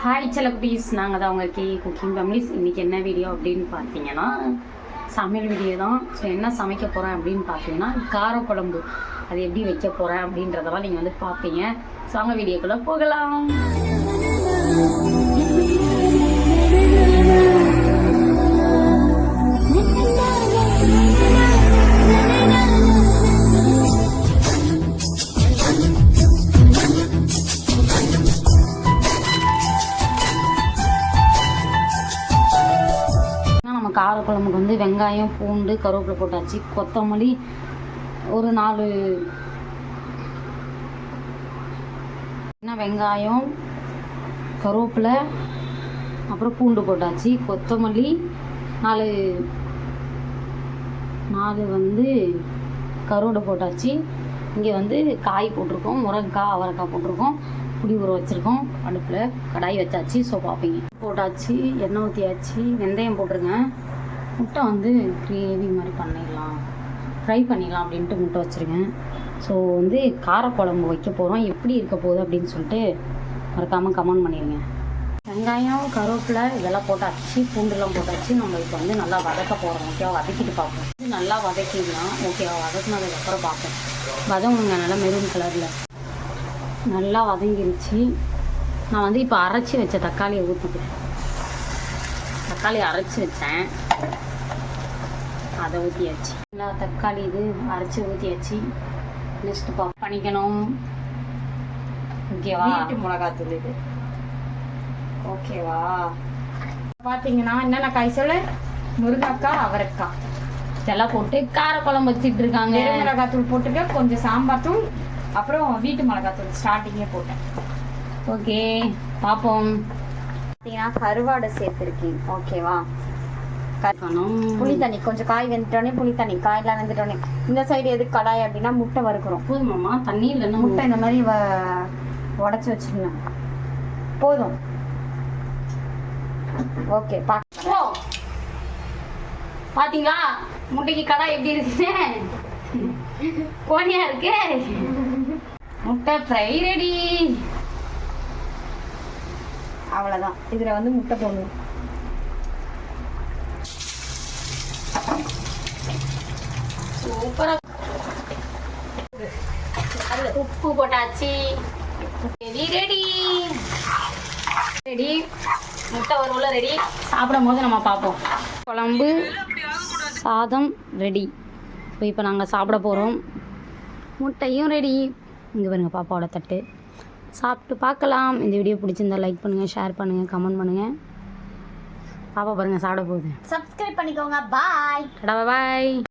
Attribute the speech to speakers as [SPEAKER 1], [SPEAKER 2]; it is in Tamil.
[SPEAKER 1] ஹாய் செல்லக்குட்டீஸ், நாங்கள் தான் உங்கள் குக்கிங் ஃபேமிலிஸ். இன்றைக்கி என்ன வீடியோ அப்படின்னு பார்த்தீங்கன்னா சமையல் வீடியோ தான். ஸோ என்ன சமைக்க போகிறேன் அப்படின்னு பார்த்தீங்கன்னா காரக்குழம்பு. அது எப்படி வைக்க போகிறேன் அப்படின்றதெல்லாம் நீங்கள் வந்து பார்ப்பீங்க. ஸோ அவங்க வீடியோக்குள்ளே போகலாம். காரக்குழம்புக்கு வந்து வெங்காயம், பூண்டு, கருவேப்பிலை போட்டாச்சு. கொத்தமல்லி ஒரு 4 வெங்காயம், கருவேப்பிலை, அப்புறம் பூண்டு போட்டாச்சு. கொத்தமல்லி 4 வந்து கருவேப்பிலை போட்டாச்சு. இங்கே வந்து காய் போட்டிருக்கோம், முருங்கைக்காய், அவரைக்காய் போட்டிருக்கோம். புளி ஊற வச்சுருக்கோம். அடுப்பில் கடாய் வச்சாச்சு. ஸோ பார்ப்பீங்க. போட்டாச்சு, எண்ணெய் ஊற்றியாச்சு, வெந்தயம் போட்டிருங்க. முட்டை வந்து கிரேவி மாதிரி பண்ணிடலாம், ஃப்ரை பண்ணிடலாம் அப்படின்ட்டு முட்டை வச்சுருக்கேன். ஸோ வந்து காரக்குழம்பு வைக்க போகிறோம். எப்படி இருக்க போகுது அப்படின்னு சொல்லிட்டு மறக்காமல் கமெண்ட் பண்ணிடுங்க. வெங்காயம், கருவேப்பிலை இதெல்லாம் போட்டாச்சு, பூண்டுலாம் போட்டாச்சு. நம்ம இப்போ வந்து நல்லா வதக்க போகிறோம். ஓகேவா? வதக்கிட்டு பார்ப்போம். நல்லா வதக்கிடலாம். ஓகேவா? வதக்கினதுக்கப்புறம் பார்ப்போம். வதங்குங்க நல்லா மெரூன் கலரில். நல்லா வதங்கிருச்சு. நான் வந்து இப்போ அரைச்சி வச்ச தக்காளியை ஊற்றிக்கிறேன். தக்காளி அரைச்சி வச்சேன், அதை ஊற்றியாச்சு. நல்லா தக்காளி இது அரைச்சி ஊற்றியாச்சு. நெக்ஸ்ட் பண்ணிக்கணும். ஓகேவா?
[SPEAKER 2] வீட்டு மிளகாத்தூள் இது. ஓகேவா? பார்த்தீங்கன்னா என்னென்ன காய் சொல்ல, முருங்கைக்காய், அவரைக்காய்
[SPEAKER 1] இதெல்லாம் போட்டு காரக்குழம்பு வச்சுட்டு இருக்காங்க.
[SPEAKER 2] மிளகாத்தூள் போட்டுட்டு கொஞ்சம் சாம்பார் தூள், அப்புறம் வீட்டு மிளகாத்தூள் ஸ்டார்டிங்கே போட்டேன்.
[SPEAKER 1] ஓகே, பார்ப்போம்.
[SPEAKER 2] பார்த்தீங்கன்னா கருவாடை சேர்த்துருக்கேன். ஓகேவா? புளி தண்ணி கொஞ்சம், காய் வெந்துட்டோடனே புளி தண்ணி, காயெல்லாம் வெந்துட்டோடனே. இந்த சைடு எதுக்கு கடாய் அப்படின்னா முட்டை வறுக்கிறோம்.
[SPEAKER 1] போதுமாம்மா? தண்ணி இல்லைன்னா
[SPEAKER 2] முட்டை இந்த மாதிரி உடச்சி வச்சுக்கணும். போதும். ஓகே,
[SPEAKER 1] பாத்தீங்களா முட்டைக்கு கடாய் எப்படி இருக்குன்னு? கோணியா இருக்கு. முட்டை ஃப்ரை ரெடி.
[SPEAKER 2] அவ்வளோதான். இதில் வந்து முட்டை போடணும்.
[SPEAKER 1] சூப்பரா. உப்பு போட்டாச்சு. Ready ready. முட்டை வறுவல் ரெடி. சாப்பிடும் போது நம்ம பார்ப்போம். குழம்பு சாதம் ரெடி. இப்போ நாங்கள் சாப்பிட போகிறோம். முட்டையும் ரெடி. இங்கே பாருங்க பாப்பாவோட தட்டு. சாப்பிட்டு பார்க்கலாம். இந்த வீடியோ பிடிச்சிருந்தா லைக் பண்ணுங்கள், ஷேர் பண்ணுங்கள், கமெண்ட் பண்ணுங்கள். பாப்பா பாருங்கள் சாப்பிட போகுது.
[SPEAKER 2] சப்ஸ்கிரைப் பண்ணிக்கோங்க. பாய்.
[SPEAKER 1] பாய்.